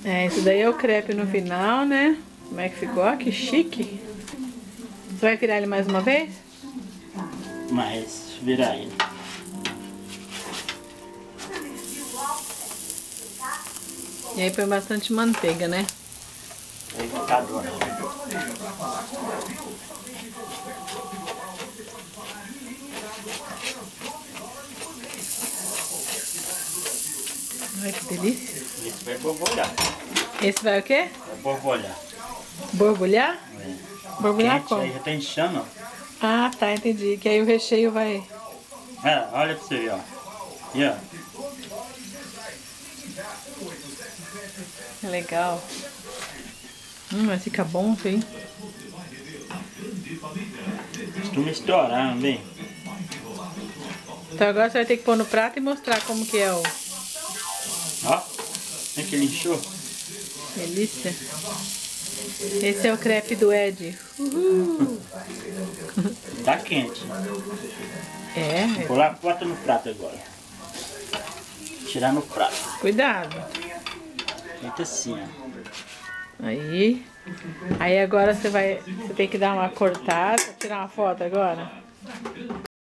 É, esse daí é o crepe no final, né? Como é que ficou? Ó, que chique. Você vai virar ele mais uma vez? Mas virar ele. E aí põe bastante manteiga, né? Aí fica duro. Ai, que delícia. Esse vai borbulhar. Esse vai o quê? Vai borbulhar. Borbulhar? É. Borbulhar Quente, como? aí já tá inchando, ó. Ah, tá, entendi. Que aí o recheio vai... É, olha pra você ver, ó. E ó. Legal. Mas fica bom, hein? Costuma estourar, não vem? Então agora você vai ter que pôr no prato e mostrar como que é o... Ó. Olha que ele inchou. Delícia. Esse é o crepe do Ed. Uhul. Tá quente. É, Vou lá, bota no prato agora. Tirar no prato. cuidado. Feito assim, ó. Aí. Aí agora você tem que dar uma cortada, tirar uma foto agora.